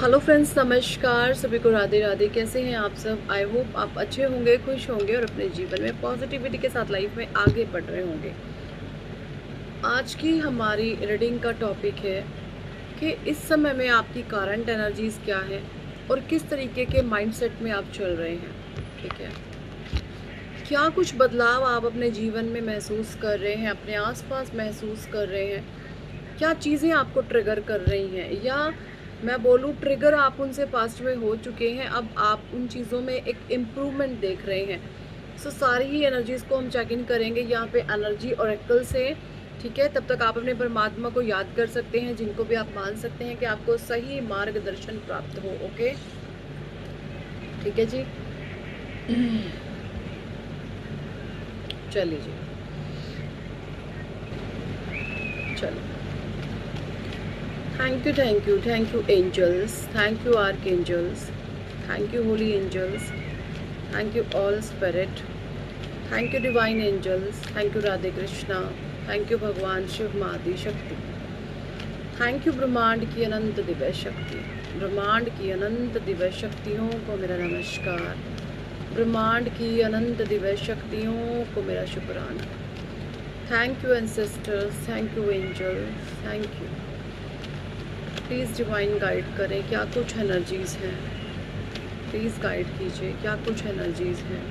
Hello friends, नमस्कार। सभी को राधे राधे। कैसे हैं आप सब? आई होप आप अच्छे होंगे, खुश होंगे और अपने जीवन में पॉजिटिविटी के साथ लाइफ में आगे बढ़ रहे होंगे। आज की हमारी रीडिंग का टॉपिक है कि इस समय में आपकी करंट एनर्जीज क्या है और किस तरीके के माइंडसेट में आप चल रहे हैं। ठीक है, क्या कुछ बदलाव आप अपने जीवन में महसूस कर रहे हैं, अपने आसपास महसूस कर रहे हैं? क्या चीज़ें आपको ट्रिगर कर रही हैं, या मैं बोलूँ ट्रिगर आप उनसे पास्ट में हो चुके हैं, अब आप उन चीज़ों में एक इम्प्रूवमेंट देख रहे हैं। सो सारी ही एनर्जीज़ को हम चेक इन करेंगे यहाँ पे एनर्जी ऑरेकल से। ठीक है, तब तक आप अपने परमात्मा को याद कर सकते हैं, जिनको भी आप मान सकते हैं कि आपको सही मार्गदर्शन प्राप्त हो। ओके, ठीक है जी। चलिए जी, चलो। Thank you, thank you, thank you, angels. Thank you, archangels. Thank you, holy angels. Thank you, all spirit. Thank you, divine angels. Thank you, Radhe Krishna. Thank you, भगवान शिव मादि शक्ति। थैंक यू ब्रह्मांड की अनंत दिव्य शक्ति। ब्रह्मांड की अनंत दिव्य शक्तियों को मेरा नमस्कार। ब्रह्मांड की अनंत दिव्य शक्तियों को मेरा शुक्राना। Thank you ancestors, thank you angels, thank you. Please divine guide करें, क्या कुछ एनर्जीज़ हैं। प्लीज़ गाइड कीजिए, क्या कुछ एनर्जीज़ हैं।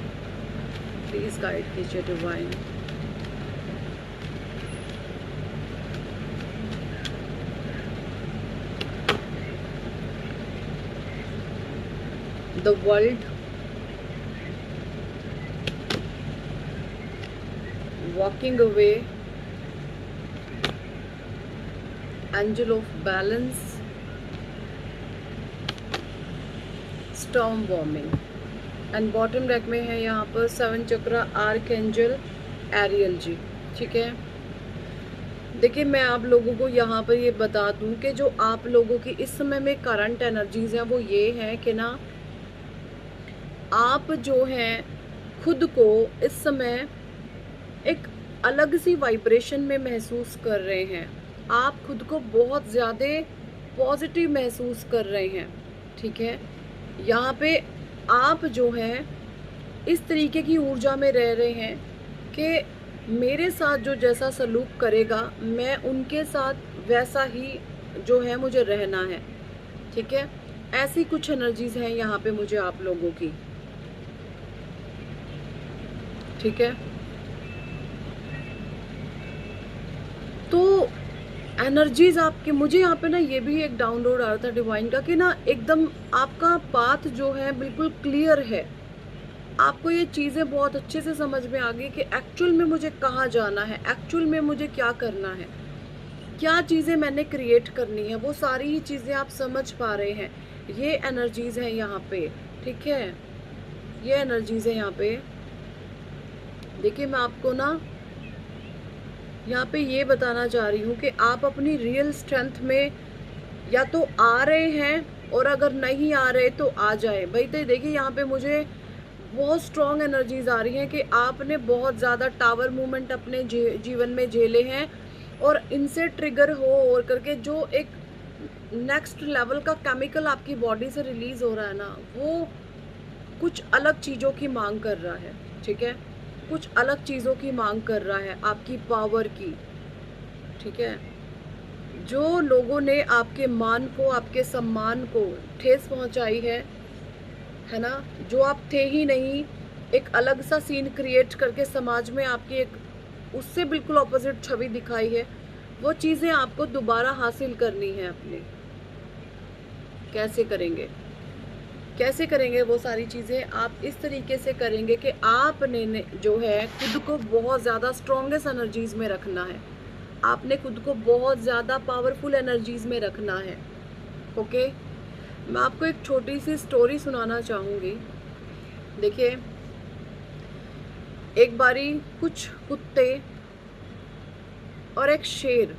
प्लीज़ गाइड कीजिए divine. The world, walking away, angel of balance, storm warming and bottom rack में है यहाँ पर 7 चक्रा आर्कएंजल एरियल जी। ठीक है, देखिए मैं आप लोगों को यहाँ पर ये बता दूँ कि जो आप लोगों की इस समय में करंट एनर्जीज हैं वो ये है कि ना, आप जो हैं खुद को इस समय एक अलग सी वाइब्रेशन में महसूस कर रहे हैं। आप खुद को बहुत ज़्यादा पॉजिटिव महसूस कर रहे हैं। ठीक है, यहाँ पे आप जो हैं इस तरीके की ऊर्जा में रह रहे हैं कि मेरे साथ जो जैसा सलूक करेगा मैं उनके साथ वैसा ही जो है मुझे रहना है। ठीक है, ऐसी कुछ एनर्जीज हैं यहाँ पे मुझे आप लोगों की। ठीक है, तो एनर्जीज आपकी, मुझे यहाँ पे ना ये भी एक डाउनलोड आ रहा था डिवाइन का कि ना एकदम आपका पाथ जो है बिल्कुल क्लियर है। आपको ये चीज़ें बहुत अच्छे से समझ में आ गई कि एक्चुअल में मुझे कहाँ जाना है, एक्चुअल में मुझे क्या करना है, क्या चीज़ें मैंने क्रिएट करनी है, वो सारी ही चीज़ें आप समझ पा रहे हैं। ये एनर्जीज हैं यहाँ पे। ठीक है, ये एनर्जीज है यहाँ पे। देखिए मैं आपको ना यहाँ पे ये बताना चाह रही हूँ कि आप अपनी रियल स्ट्रेंथ में या तो आ रहे हैं, और अगर नहीं आ रहे तो आ जाए भाई। तो देखिए यहाँ पे मुझे बहुत स्ट्रॉन्ग एनर्जीज आ रही हैं कि आपने बहुत ज़्यादा टावर मूवमेंट अपने जीवन में झेले हैं, और इनसे ट्रिगर हो करके जो एक नेक्स्ट लेवल का केमिकल आपकी बॉडी से रिलीज हो रहा है ना, वो कुछ अलग चीज़ों की मांग कर रहा है। ठीक है, कुछ अलग चीज़ों की मांग कर रहा है, आपकी पावर की। ठीक है, जो लोगों ने आपके मान को, आपके सम्मान को ठेस पहुंचाई है ना, जो आप थे ही नहीं, एक अलग सा सीन क्रिएट करके समाज में आपकी एक उससे बिल्कुल ऑपोजिट छवि दिखाई है, वो चीज़ें आपको दोबारा हासिल करनी है अपने। कैसे करेंगे, कैसे करेंगे वो सारी चीज़ें? आप इस तरीके से करेंगे कि आपने जो है खुद को बहुत ज़्यादा स्ट्रॉन्गेस्ट एनर्जीज में रखना है। आपने खुद को बहुत ज़्यादा पावरफुल एनर्जीज में रखना है। ओके, मैं आपको एक छोटी सी स्टोरी सुनाना चाहूँगी। देखिए, एक बारी कुछ कुत्ते और एक शेर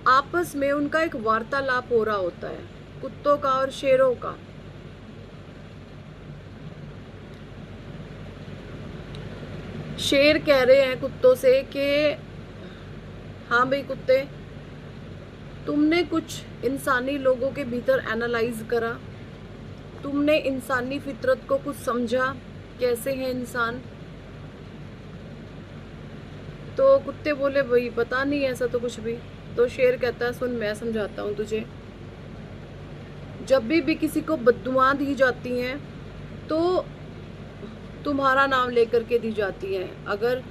आपस में, उनका एक वार्तालाप हो रहा होता है, कुत्तों का और शेरों का। शेर कह रहे हैं कुत्तों से कि हाँ भाई कुत्ते, तुमने कुछ इंसानी लोगों के भीतर एनालाइज करा, तुमने इंसानी फितरत को कुछ समझा, कैसे है इंसान। तो कुत्ते बोले भाई पता नहीं ऐसा तो कुछ भी। तो शेर कहता है सुन मैं समझाता हूँ तुझे। जब भी किसी को बद्दुआ दी जाती हैं तो तुम्हारा नाम लेकर के दी जाती है। अगर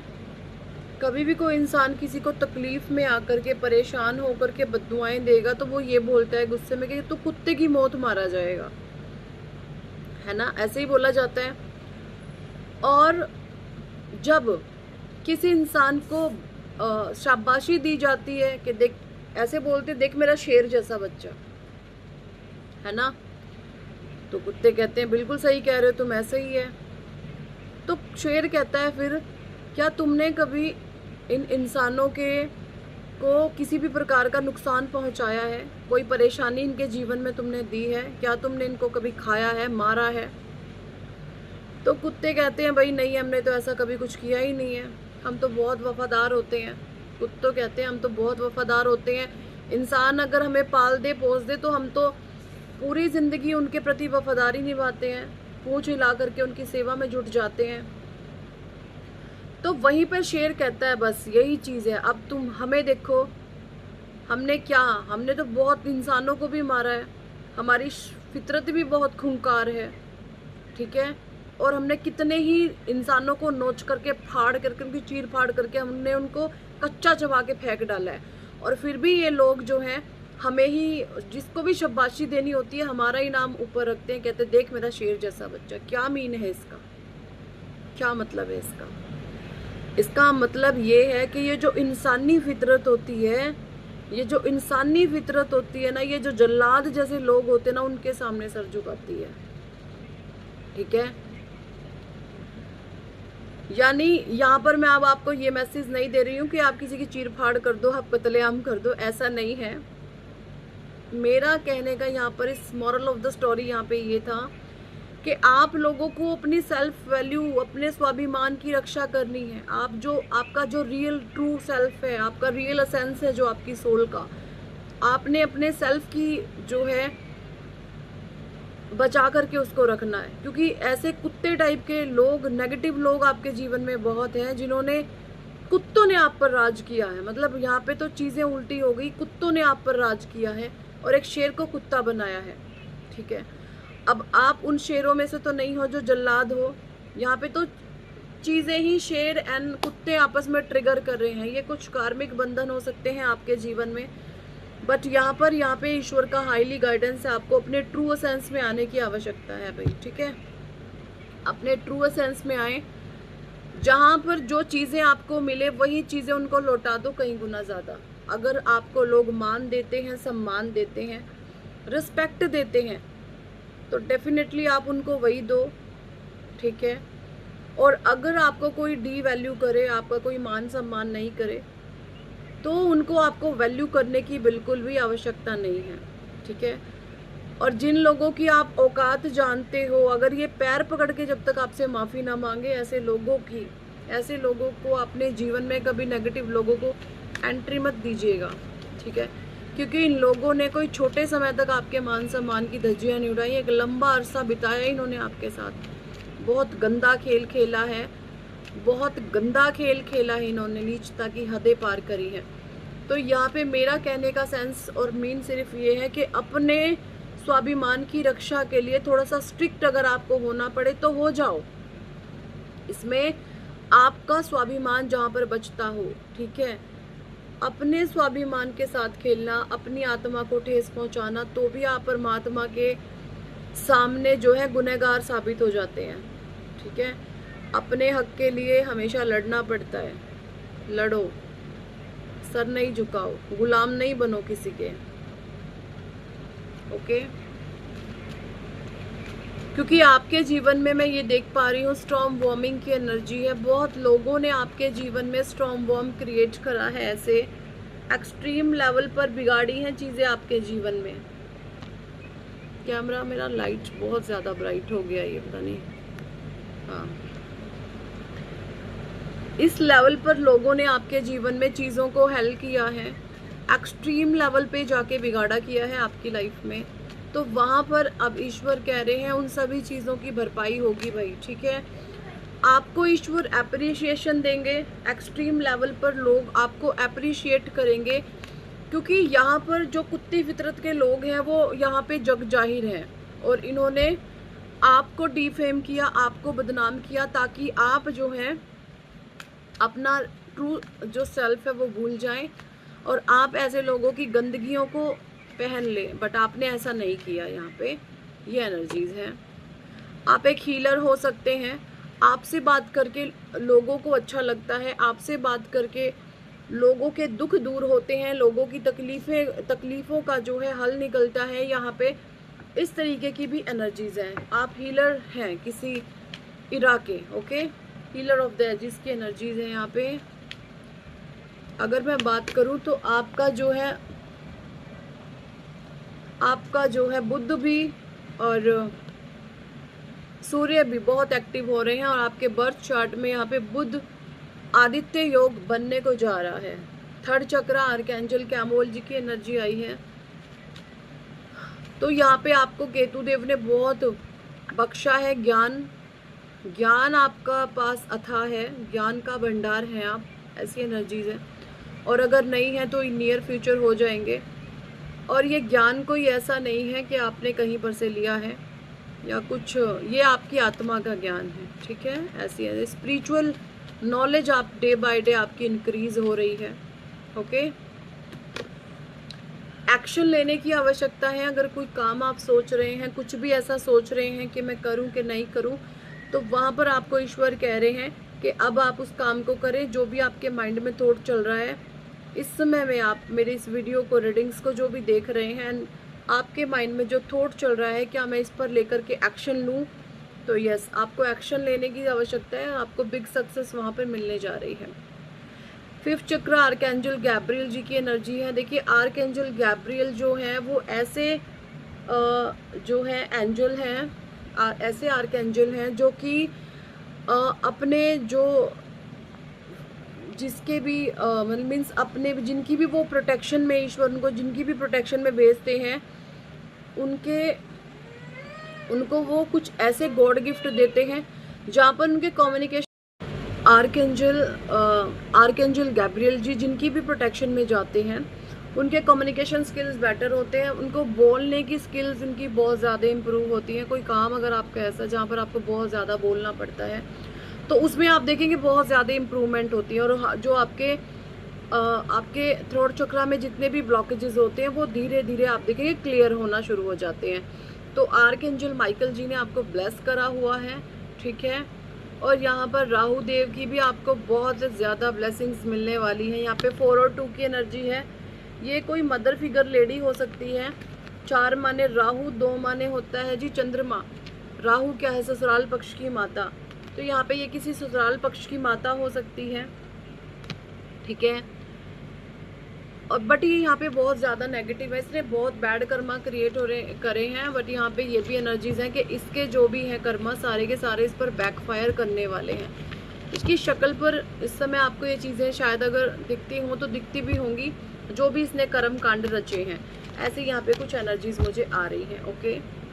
कभी भी कोई इंसान किसी को तकलीफ में आकर के परेशान होकर के बद्दुआएं देगा तो वो ये बोलता है गुस्से में कि तो कुत्ते की मौत मारा जाएगा, है ना, ऐसे ही बोला जाता है। और जब किसी इंसान को शाबाशी दी जाती है कि देख, ऐसे बोलते देख मेरा शेर जैसा बच्चा, है ना, तो कुत्ते कहते हैं बिल्कुल सही कह रहे हो तुम, ऐसे ही है। तो शेर कहता है फिर क्या तुमने कभी इन इंसानों को किसी भी प्रकार का नुकसान पहुंचाया है, कोई परेशानी इनके जीवन में तुमने दी है, क्या तुमने इनको कभी खाया है, मारा है। तो कुत्ते कहते हैं भाई नहीं, हमने तो ऐसा कभी कुछ किया ही नहीं है, हम तो बहुत वफादार होते हैं। कुत्ते कहते हैं हम तो बहुत वफादार होते हैं, इंसान अगर हमें पाल दे पोस दे तो हम तो पूरी ज़िंदगी उनके प्रति वफादारी निभाते हैं, पूंछ हिला करके उनकी सेवा में जुट जाते हैं। तो वहीं पर शेर कहता है बस यही चीज़ है, अब तुम हमें देखो, हमने तो बहुत इंसानों को भी मारा है, हमारी फितरत भी बहुत खूंखार है, ठीक है, और हमने कितने ही इंसानों को नोच करके फाड़ करके उनकी चीर फाड़ करके हमने उनको कच्चा चबा के फेंक डाला है। और फिर भी ये लोग जो हैं हमें ही, जिसको भी शाबाशी देनी होती है हमारा ही नाम ऊपर रखते हैं, कहते देख मेरा शेर जैसा बच्चा। क्या मीन है इसका, क्या मतलब है इसका? इसका मतलब ये है कि ये जो इंसानी फितरत होती है, ये जो इंसानी फितरत होती है ना, ये जो जल्लाद जैसे लोग होते हैं ना, उनके सामने सर झुकाती है, ठीक है। यानी यहाँ पर मैं अब आपको ये मैसेज नहीं दे रही हूँ कि आप किसी की चीर फाड़ कर दो, आप कत्लेआम कर दो, ऐसा नहीं है। मेरा कहने का यहाँ पर इस मॉरल ऑफ द स्टोरी यहाँ पे ये था कि आप लोगों को अपनी सेल्फ वैल्यू, अपने स्वाभिमान की रक्षा करनी है। आपका जो रियल ट्रू सेल्फ है, आपका रियल एसेंस है जो आपकी सोल का, आपने अपने सेल्फ की जो है बचा करके उसको रखना है। क्योंकि ऐसे कुत्ते टाइप के लोग, नेगेटिव लोग आपके जीवन में बहुत हैं, जिन्होंने, कुत्तों ने आप पर राज किया है। मतलब यहाँ पे तो चीज़ें उल्टी हो गई, कुत्तों ने आप पर राज किया है और एक शेर को कुत्ता बनाया है, ठीक है। अब आप उन शेरों में से तो नहीं हो जो जल्लाद हो, यहाँ पे तो चीज़ें ही शेर एंड कुत्ते आपस में ट्रिगर कर रहे हैं। ये कुछ कार्मिक बंधन हो सकते हैं आपके जीवन में, बट यहाँ पे ईश्वर का हाईली गाइडेंस है। आपको अपने ट्रू एसेंस में आने की आवश्यकता है भाई, ठीक है। अपने ट्रू एसेंस में आए, जहाँ पर जो चीज़ें आपको मिले वही चीज़ें उनको लौटा दो कहीं गुना ज़्यादा। अगर आपको लोग मान देते हैं, सम्मान देते हैं, रिस्पेक्ट देते हैं, तो डेफिनेटली आप उनको वही दो, ठीक है। और अगर आपको कोई डी वैल्यू करे, आपका कोई मान सम्मान नहीं करे, तो उनको आपको वैल्यू करने की बिल्कुल भी आवश्यकता नहीं है, ठीक है। और जिन लोगों की आप औकात जानते हो, अगर ये पैर पकड़ के जब तक आपसे माफ़ी ना मांगे, ऐसे लोगों को अपने जीवन में कभी नेगेटिव लोगों को एंट्री मत दीजिएगा, ठीक है। क्योंकि इन लोगों ने कोई छोटे समय तक आपके मान सम्मान की धज्जियाँ नहीं उड़ाई, एक लंबा अरसा बिताया इन्होंने आपके साथ, बहुत गंदा खेल खेला है, बहुत गंदा खेल खेला है इन्होंने, नीचता की हदें पार करी है। तो यहाँ पे मेरा कहने का सेंस और मीन सिर्फ ये है कि अपने स्वाभिमान की रक्षा के लिए थोड़ा सा स्ट्रिक्ट अगर आपको होना पड़े तो हो जाओ, इसमें आपका स्वाभिमान जहाँ पर बचता हो, ठीक है। अपने स्वाभिमान के साथ खेलना, अपनी आत्मा को ठेस पहुँचाना, तो भी आप परमात्मा के सामने जो है गुनहगार साबित हो जाते हैं, ठीक है। अपने हक के लिए हमेशा लड़ना पड़ता है, लड़ो, सर नहीं झुकाओ, गुलाम नहीं बनो किसी के, ओके। क्योंकि आपके जीवन में मैं ये देख पा रही हूँ स्टॉर्म वॉर्मिंग की एनर्जी है। बहुत लोगों ने आपके जीवन में स्टॉर्म वॉर्म क्रिएट करा है, ऐसे एक्सट्रीम लेवल पर बिगाड़ी हैं चीज़ें आपके जीवन में। कैमरा मेरा लाइट बहुत ज़्यादा ब्राइट हो गया, ये पता नहीं, हाँ। इस लेवल पर लोगों ने आपके जीवन में चीज़ों को हल किया है, एक्सट्रीम लेवल पे जाके बिगाड़ा किया है आपकी लाइफ में, तो वहाँ पर अब ईश्वर कह रहे हैं उन सभी चीज़ों की भरपाई होगी भाई, ठीक है। आपको ईश्वर एप्रिशिएशन देंगे, एक्सट्रीम लेवल पर लोग आपको एप्रिशिएट करेंगे, क्योंकि यहाँ पर जो कुत्ती फितरत के लोग हैं वो यहाँ पे जग जाहिर हैं, और इन्होंने आपको डिफेम किया, आपको बदनाम किया, ताकि आप जो है अपना ट्रू जो सेल्फ है वो भूल जाएं और आप ऐसे लोगों की गंदगियों को पहन लें। बट आपने ऐसा नहीं किया। यहाँ पे ये एनर्जीज हैं। आप एक हीलर हो सकते हैं। आपसे बात करके लोगों को अच्छा लगता है, आपसे बात करके लोगों के दुख दूर होते हैं, लोगों की तकलीफ़ों का जो है हल निकलता है। यहाँ पे इस तरीके की भी एनर्जीज हैं। आप हीलर हैं किसी इरा के, okay, healer of the ages की एनर्जीज है यहाँ पे। अगर मैं बात करूँ तो आपका जो है बुध भी और सूर्य भी बहुत एक्टिव हो रहे हैं, और आपके बर्थ चार्ट में यहाँ पे बुध आदित्य योग बनने को जा रहा है। थर्ड चक्र आर्कएंजल कैमोल जी की एनर्जी आई है। तो यहाँ पे आपको केतु देव ने बहुत बख्शा है ज्ञान आपका पास अथाह है, ज्ञान का भंडार है आप, ऐसी एनर्जीज है। और अगर नहीं है तो नियर फ्यूचर हो जाएंगे। और ये ज्ञान कोई ऐसा नहीं है कि आपने कहीं पर से लिया है या कुछ, ये आपकी आत्मा का ज्ञान है, ठीक है। ऐसी है स्पिरिचुअल नॉलेज, आप डे बाय डे आपकी इंक्रीज हो रही है, ओके। एक्शन लेने की आवश्यकता है। अगर कोई काम आप सोच रहे हैं, कुछ भी ऐसा सोच रहे हैं कि मैं करूं कि नहीं करूं, तो वहाँ पर आपको ईश्वर कह रहे हैं कि अब आप उस काम को करें। जो भी आपके माइंड में थॉट चल रहा है इस समय में, आप मेरे इस वीडियो को, रीडिंग्स को जो भी देख रहे हैं, आपके माइंड में जो थॉट चल रहा है, क्या मैं इस पर लेकर के एक्शन लूँ, तो यस, आपको एक्शन लेने की आवश्यकता है। आपको बिग सक्सेस वहाँ पर मिलने जा रही है। फिफ्थ चक्र आर्कएंजल गैब्रियल जी की एनर्जी है। देखिए आर्कएंजल गैब्रियल जो है वो ऐसे जो है एंजल हैं, ऐसे आर्कएंजल हैं जो कि अपने जो जिसके भी मीन्स अपने जिनकी भी वो प्रोटेक्शन में, ईश्वर उनको जिनकी भी प्रोटेक्शन में भेजते हैं, उनको वो कुछ ऐसे गॉड गिफ्ट देते हैं जहाँ पर उनके कम्युनिकेशन, आर्कएंजल गैब्रियल जी जिनकी भी प्रोटेक्शन में जाते हैं, उनके कम्युनिकेशन स्किल्स बेटर होते हैं, उनको बोलने की स्किल्स उनकी बहुत ज़्यादा इम्प्रूव होती हैं। कोई काम अगर आपका ऐसा जहाँ पर आपको बहुत ज़्यादा बोलना पड़ता है, तो उसमें आप देखेंगे बहुत ज़्यादा इम्प्रूवमेंट होती है। और जो आपके थ्रोट चक्रा में जितने भी ब्लॉकेजेस होते हैं वो धीरे धीरे आप देखेंगे क्लियर होना शुरू हो जाते हैं। तो आर्कएंजल माइकल जी ने आपको ब्लेस करा हुआ है, ठीक है। और यहाँ पर राहु देव की भी आपको बहुत ज़्यादा ब्लेसिंग्स मिलने वाली हैं। यहाँ पे 4 और 2 की एनर्जी है। ये कोई मदर फिगर लेडी हो सकती है। 4 माने राहु, 2 माने होता है जी चंद्रमा। राहु क्या है? ससुराल पक्ष की माता। तो यहाँ पे ये किसी ससुराल पक्ष की माता हो सकती है, ठीक है। और बट ये यहाँ पे बहुत ज़्यादा नेगेटिव है, इसने बहुत बैड कर्मा क्रिएट करे हैं। बट यहाँ पे ये भी एनर्जीज हैं कि इसके जो भी है कर्मा सारे के सारे इस पर बैकफायर करने वाले हैं। इसकी शक्ल पर इस समय आपको ये चीज़ें शायद अगर दिखती हों तो दिखती भी होंगी, जो भी इसने कर्म कांड रचे हैं। ऐसे यहाँ पे कुछ एनर्जीज मुझे आ रही हैं, ओके।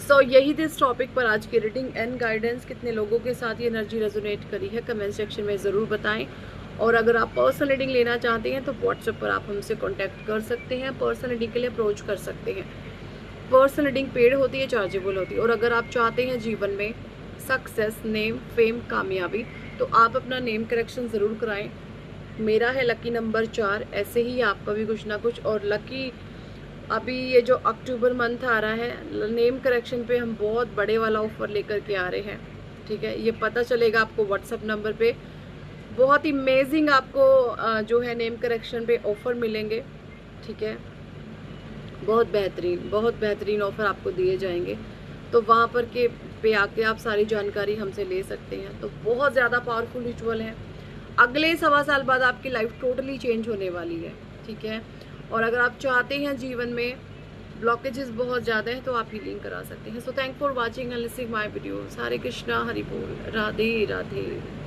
सो यही थी इस टॉपिक पर आज की रीडिंग एंड गाइडेंस। कितने लोगों के साथ ये एनर्जी रेजोनेट करी है कमेंट सेक्शन में ज़रूर बताएं। और अगर आप पर्सनल रीडिंग लेना चाहते हैं तो व्हाट्सएप पर आप हमसे कांटेक्ट कर सकते हैं, पर्सनल रीडिंग के लिए अप्रोच कर सकते हैं। पर्सनल रीडिंग पेड होती है, चार्जेबल होती है। और अगर आप चाहते हैं जीवन में सक्सेस, नेम, फेम, कामयाबी, तो आप अपना नेम करेक्शन ज़रूर कराएं। मेरा है लकी नंबर 4, ऐसे ही आपका भी कुछ ना कुछ। और लकी अभी ये जो अक्टूबर मंथ आ रहा है, नेम करेक्शन पे हम बहुत बड़े वाला ऑफर लेकर के आ रहे हैं, ठीक है। ये पता चलेगा आपको व्हाट्सएप नंबर पे। बहुत ही अमेजिंग आपको जो है नेम करेक्शन पे ऑफ़र मिलेंगे, ठीक है। बहुत बेहतरीन ऑफ़र आपको दिए जाएंगे। तो वहाँ पर पे आके आप सारी जानकारी हमसे ले सकते हैं। तो बहुत ज़्यादा पावरफुल रिचुअल है। अगले 1.25 साल बाद आपकी लाइफ टोटली चेंज होने वाली है, ठीक है। और अगर आप चाहते हैं जीवन में ब्लॉकेजेस बहुत ज़्यादा हैं तो आप हीलिंग करा सकते हैं। So thank for watching and listening my videos. Hare Krishna, Hari बोल, राधे राधे।